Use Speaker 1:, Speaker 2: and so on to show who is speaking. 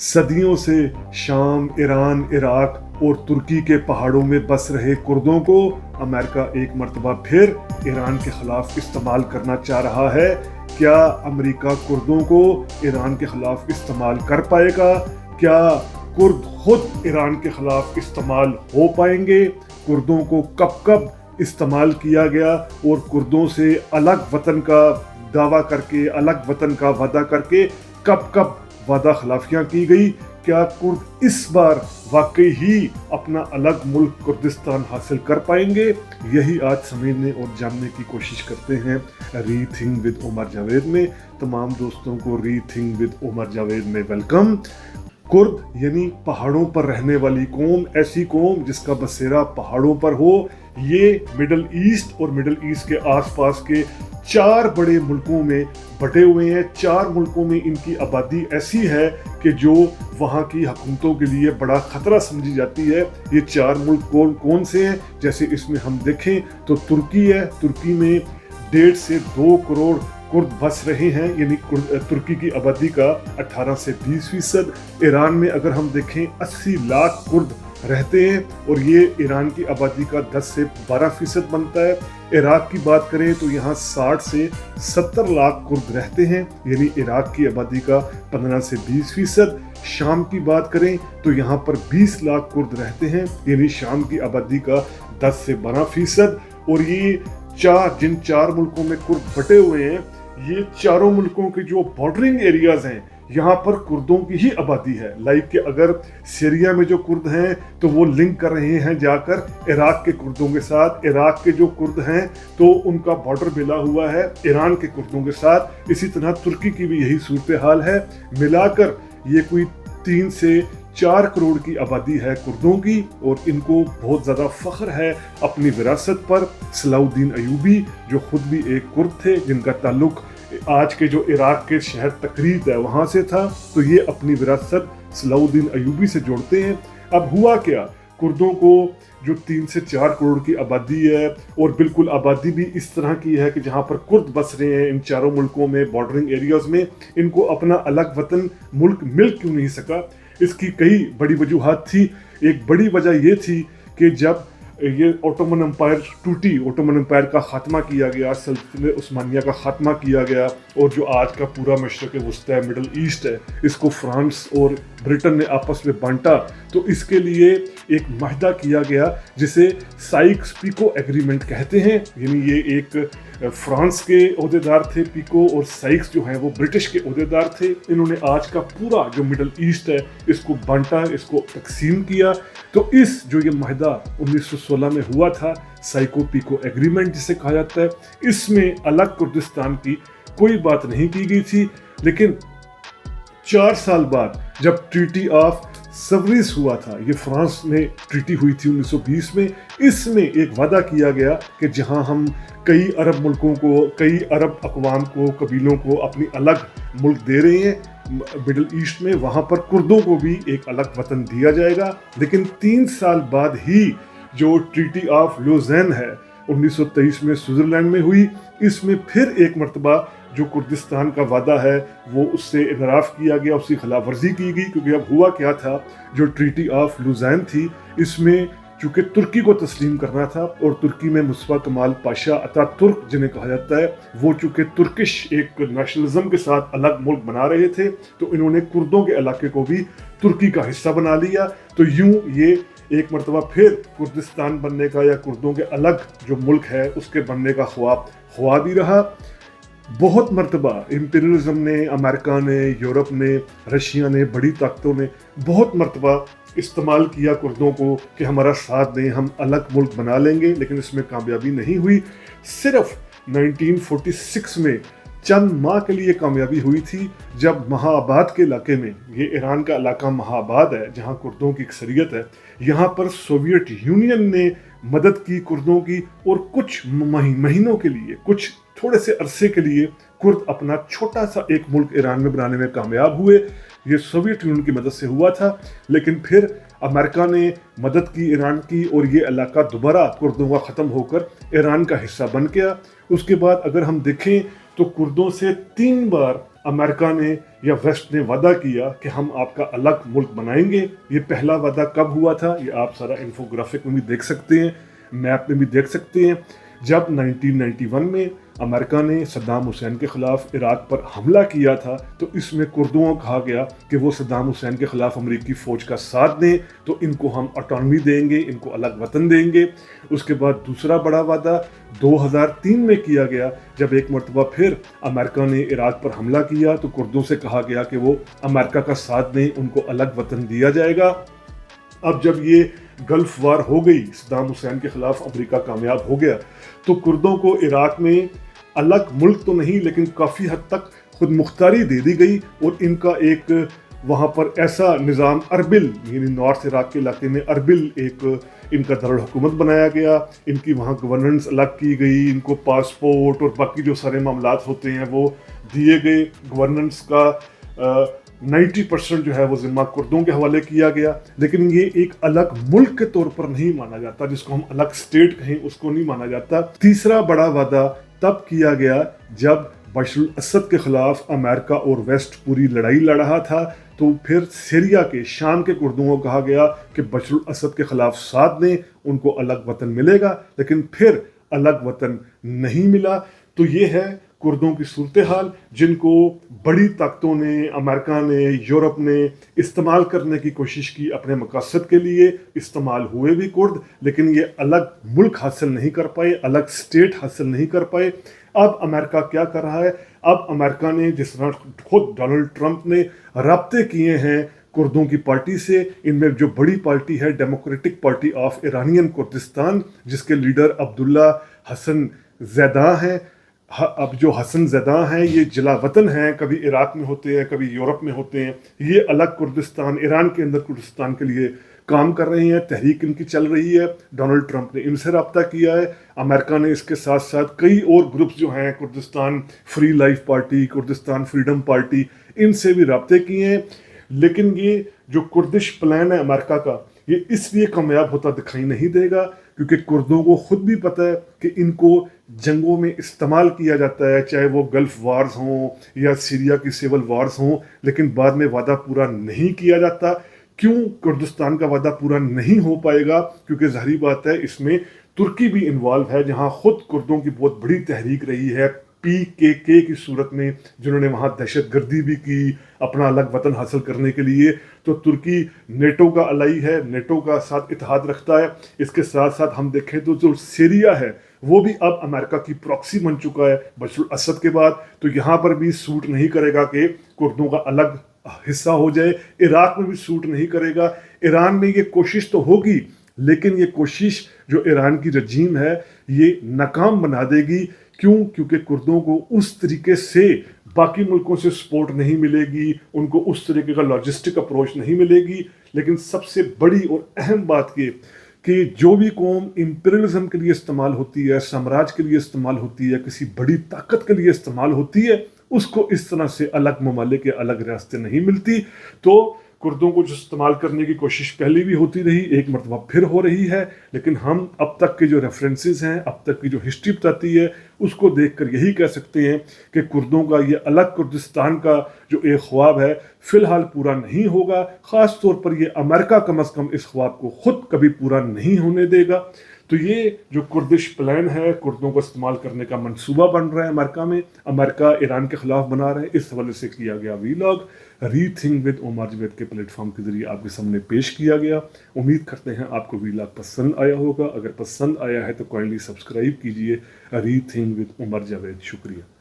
Speaker 1: सदियों से शाम, ईरान, इराक और तुर्की के पहाड़ों में बस रहे कुर्दों को अमेरिका एक मर्तबा फिर ईरान के खिलाफ इस्तेमाल करना चाह रहा है। क्या अमेरिका कुर्दों को ईरान के खिलाफ इस्तेमाल कर पाएगा? क्या कुर्द खुद ईरान के खिलाफ इस्तेमाल हो पाएंगे? कुर्दों को कब कब इस्तेमाल किया गया और कुर्दों से अलग वतन का दावा करके, अलग वतन का वादा करके कब कब वादा खिलाफियाँ की गई? क्या कुर्द इस बार वाकई ही अपना अलग मुल्क कुर्दिस्तान हासिल कर पाएंगे? यही आज समझने और जानने की कोशिश करते हैं रीथिंक विद उमर जावेद में। तमाम दोस्तों को रीथिंक विद उमर जावेद में वेलकम। कुर्द यानी पहाड़ों पर रहने वाली कौम, ऐसी कौम जिसका बसेरा पहाड़ों पर हो। ये मिडल ईस्ट और मिडल ईस्ट के आसपास के 4 बड़े मुल्कों में बटे हुए हैं। 4 मुल्कों में इनकी आबादी ऐसी है कि जो वहाँ की हुकूमतों के लिए बड़ा ख़तरा समझी जाती है। ये 4 मुल्क कौन से हैं? जैसे इसमें हम देखें तो तुर्की है। तुर्की में 1.5 से 2 करोड़ कुर्द बस रहे हैं, यानी तुर्की की आबादी का 18 से 20%। ईरान में अगर हम देखें 80 लाख कुर्द रहते हैं और ये ईरान की आबादी का 10 से 12% बनता है। इराक की बात करें तो यहाँ 60 से 70 लाख कुर्द रहते हैं, यानी इराक की आबादी का 15 से 20%। शाम की बात करें तो यहाँ पर 20 लाख कुर्द रहते हैं, यानी शाम की आबादी का 10 से 12%। और ये जिन 4 मुल्कों में कुर्द बटे हुए हैं, ये चारों मुल्कों के जो बॉर्डरिंग एरियाज हैं, यहाँ पर कुर्दों की ही आबादी है। लाइक कि अगर सीरिया में जो कुर्द हैं तो वो लिंक कर रहे हैं जाकर इराक के कुर्दों के साथ। इराक के जो कुर्द हैं तो उनका बॉर्डर मिला हुआ है ईरान के कुर्दों के साथ। इसी तरह तुर्की की भी यही सूरत हाल है। मिलाकर ये कोई 3 से 4 करोड़ की आबादी है कुर्दों की, और इनको बहुत ज़्यादा फ़ख्र है अपनी विरासत पर। सलाउद्दीन अयूबी जो खुद भी एक कुर्द थे, जिनका ताल्लुक आज के जो इराक के शहर तकरीत है वहाँ से था, तो ये अपनी विरासत सलाउद्दीन अयूबी से जोड़ते हैं। अब हुआ क्या, कुर्दों को जो 3 से 4 करोड़ की आबादी है, और बिल्कुल आबादी भी इस तरह की है कि जहाँ पर कुर्द बस रहे हैं इन चारों मुल्कों में बॉर्डरिंग एरियाज में, इनको अपना अलग वतन मुल्क मिल क्यों नहीं सका? इसकी कई बड़ी वजूहात थी। एक बड़ी वजह ये थी कि जब ये ओटोमन एम्पायर टूटी, ओटोमन एम्पायर का ख़ात्मा किया गया, सल्तनत उस्मानिया का ख़ात्मा किया गया, और जो आज का पूरा मशरक़ वस्ती है, मिडल ईस्ट है, इसको फ्रांस और ब्रिटेन ने आपस में बांटा। तो इसके लिए एक माहिदा किया गया जिसे साइक्स पिको एग्रीमेंट कहते हैं। यानी ये एक फ्रांस के ओहदेदार थे पिको, और साइक्स जो हैं वो ब्रिटिश के ओहदेदार थे। इन्होंने आज का पूरा जो मिडल ईस्ट है इसको बांटा, इसको तकसीम किया। तो इस जो ये माहिदा 1916 में हुआ था, साइको पिको एग्रीमेंट जिसे कहा जाता है, इसमें अलग कुर्दिस्तान की कोई बात नहीं की गई थी। लेकिन 4 साल बाद जब ट्रीटी ऑफ सेवरिस हुआ था, ये फ्रांस में ट्रीटी हुई थी 1920 में, इसमें एक वादा किया गया कि जहां हम कई अरब मुल्कों को, कई अरब अक़वाम को, कबीलों को अपनी अलग मुल्क दे रहे हैं मिडल ईस्ट में, वहाँ पर कुर्दों को भी एक अलग वतन दिया जाएगा। लेकिन 3 साल बाद ही जो ट्रीटी ऑफ लुज़ेन है 1923 में स्विट्ज़रलैंड में हुई, इसमें फिर एक मरतबा जो कुर्दिस्तान का वादा है वो उससे इनराफ किया गया, उसकी खिलाफ वर्जी की गई। क्योंकि अब हुआ क्या था, जो ट्रीटी ऑफ लुज़ेन थी इसमें चूँकि तुर्की को तस्लीम करना था, और तुर्की में मुस्तफा कमाल पाशा अतातुर्क जिन्हें कहा जाता है, वो चूँकि तुर्किश एक नेशनलिज्म के साथ अलग मुल्क बना रहे थे, तो इन्होंने कुर्दों के इलाके को भी तुर्की का हिस्सा बना लिया। तो यूं ये एक मरतबा फिर कुर्दिस्तान बनने का, या कुर्दों के अलग जो मुल्क है उसके बनने का ख्वाब ही रहा। बहुत मरतबा इम्पीरियलिज्म ने, अमेरिका ने, यूरोप ने, रशिया ने, बड़ी ताकतों ने बहुत मरतबा इस्तेमाल किया कुर्दों को कि हमारा साथ दें, हम अलग मुल्क बना लेंगे, लेकिन इसमें कामयाबी नहीं हुई। सिर्फ 1946 में चंद माह के लिए कामयाबी हुई थी, जब महाबाद के इलाके में, ये ईरान का इलाका महाबाद है जहाँ कुर्दों की अक्सरियत है, यहाँ पर सोवियत यूनियन ने मदद की कुर्दों की, और कुछ महीनों के लिए, कुछ थोड़े से अरसे के लिए कुर्द अपना छोटा सा एक मुल्क ईरान में बनाने में कामयाब हुए। ये सोवियत यूनियन की मदद से हुआ था, लेकिन फिर अमेरिका ने मदद की ईरान की, और ये इलाका दोबारा कुर्दों का ख़त्म होकर ईरान का हिस्सा बन गया। उसके बाद अगर हम देखें तो कुर्दों से 3 बार امریکہ نے یا ویسٹ نے وعدہ کیا کہ ہم آپ کا الگ ملک بنائیں گے. یہ پہلا وعدہ کب ہوا تھا؟ یہ آپ سارا انفوگرافک میں بھی دیکھ سکتے ہیں، میپ میں بھی دیکھ سکتے ہیں. جب 1991 میں امریکہ نے صدام حسین کے خلاف عراق پر حملہ کیا تھا تو اس میں کردوں کو کہا گیا کہ وہ صدام حسین کے خلاف امریکی فوج کا ساتھ دیں تو ان کو ہم آٹونومی دیں گے، ان کو الگ وطن دیں گے. اس کے بعد دوسرا بڑا وعدہ 2003 میں کیا گیا جب ایک مرتبہ پھر امریکہ نے عراق پر حملہ کیا تو کردوں سے کہا گیا کہ وہ امریکہ کا ساتھ دیں، ان کو الگ وطن دیا جائے گا. اب جب یہ گلف وار ہو گئی، صدام حسین کے خلاف امریکہ کامیاب ہو گیا، تو کردوں کو عراق میں الگ ملک تو نہیں لیکن کافی حد تک خود مختاری دے دی گئی، اور ان کا ایک وہاں پر ایسا نظام اربل یعنی نارتھ عراق کے علاقے میں اربل ایک ان کا دارالحکومت بنایا گیا. ان کی وہاں گورننس الگ کی گئی، ان کو پاسپورٹ اور باقی جو سارے معاملات ہوتے ہیں وہ دیے گئے. گورننس کا 90% جو ہے وہ ذمہ کردوں کے حوالے کیا گیا، لیکن یہ ایک الگ ملک کے طور پر نہیں مانا جاتا، جس کو ہم الگ اسٹیٹ کہیں اس کو نہیں مانا جاتا. تیسرا بڑا وعدہ تب کیا گیا جب بشار الاسد کے خلاف امریکہ اور ویسٹ پوری لڑائی لڑ رہا تھا، تو پھر سیریا کے شام کے کردوں کو کہا گیا کہ بشار الاسد کے خلاف ساتھ دیں، ان کو الگ وطن ملے گا، لیکن پھر الگ وطن نہیں ملا. تو یہ ہے کردوں کی صورتحال جن کو بڑی طاقتوں نے، امریکہ نے، یورپ نے استعمال کرنے کی کوشش کی اپنے مقاصد کے لیے. استعمال ہوئے بھی کرد، لیکن یہ الگ ملک حاصل نہیں کر پائے، الگ اسٹیٹ حاصل نہیں کر پائے. اب امریکہ کیا کر رہا ہے؟ اب امریکہ نے جس طرح خود ڈونلڈ ٹرمپ نے رابطے کیے ہیں کردوں کی پارٹی سے، ان میں جو بڑی پارٹی ہے democratic party of Iranian Kurdistan, جس کے لیڈر عبداللہ حسن زیداں ہیں. اب جو حسن زیداں ہیں یہ جلا وطن ہیں، کبھی عراق میں ہوتے ہیں، کبھی یورپ میں ہوتے ہیں. یہ الگ کردستان، ایران کے اندر کردستان کے لیے کام کر رہے ہیں، تحریک ان کی چل رہی ہے. ڈونلڈ ٹرمپ نے ان سے رابطہ کیا ہے. امریکہ نے اس کے ساتھ ساتھ کئی اور گروپس جو ہیں، Kurdistan free life party, Kurdistan freedom party, ان سے بھی رابطے کیے ہیں. لیکن یہ جو کردش پلان ہے امریکہ کا، یہ اس لیے کامیاب ہوتا دکھائی نہیں دے گا کیونکہ کردوں کو خود بھی پتہ ہے کہ ان کو جنگوں میں استعمال کیا جاتا ہے، چاہے وہ گلف وارز ہوں یا سیریا کی سیول وارز ہوں، لیکن بعد میں وعدہ پورا نہیں کیا جاتا. کیوں کردستان کا وعدہ پورا نہیں ہو پائے گا؟ کیونکہ ظاہری بات ہے اس میں ترکی بھی انوالو ہے، جہاں خود کردوں کی بہت بڑی تحریک رہی ہے PKK کی صورت میں، جنہوں نے وہاں دہشت گردی بھی کی اپنا الگ وطن حاصل کرنے کے لیے. تو ترکی نیٹو کا الائی ہے، نیٹو کا ساتھ اتحاد رکھتا ہے. اس کے ساتھ ساتھ ہم دیکھیں تو جو سیریا ہے وہ بھی اب امریکہ کی پراکسی بن چکا ہے بشار الاسد کے بعد. تو یہاں پر بھی سوٹ نہیں کرے گا کہ کردوں کا الگ حصہ ہو جائے. عراق میں بھی سوٹ نہیں کرے گا. ایران میں یہ کوشش تو ہوگی، لیکن یہ کوشش جو ایران کی رجیم ہے یہ ناکام بنا دے گی. کیوں؟ کیونکہ کردوں کو اس طریقے سے باقی ملکوں سے سپورٹ نہیں ملے گی، ان کو اس طریقے کا لاجسٹک اپروچ نہیں ملے گی. لیکن سب سے بڑی اور اہم بات یہ کہ جو بھی قوم امپیریلزم کے لیے استعمال ہوتی ہے، سامراج کے لیے استعمال ہوتی ہے، کسی بڑی طاقت کے لیے استعمال ہوتی ہے، اس کو اس طرح سے الگ ممالک یا الگ ریاستیں نہیں ملتی. تو کردوں کو جو استعمال کرنے کی کوشش پہلے بھی ہوتی رہی، ایک مرتبہ پھر ہو رہی ہے. لیکن ہم اب تک کے جو ریفرنسز ہیں، اب تک کی جو ہسٹری بتاتی ہے، اس کو دیکھ کر یہی کہہ سکتے ہیں کہ کردوں کا یہ الگ کردستان کا جو ایک خواب ہے فی الحال پورا نہیں ہوگا. خاص طور پر یہ امریکہ کم از کم اس خواب کو خود کبھی پورا نہیں ہونے دے گا. تو یہ جو کردش پلان ہے، کردوں کو استعمال کرنے کا منصوبہ بن رہا ہے امریکہ میں، امریکہ ایران کے خلاف بنا رہا ہے. اس حوالے سے کیا گیا ویلاگ ری تھنک ود عمر جاوید کے پلیٹ فارم کے ذریعے آپ کے سامنے پیش کیا گیا. امید کرتے ہیں آپ کو ویلاگ پسند آیا ہوگا. اگر پسند آیا ہے تو کائنڈلی سبسکرائب کیجئے ری تھنک ود عمر جاوید. شکریہ.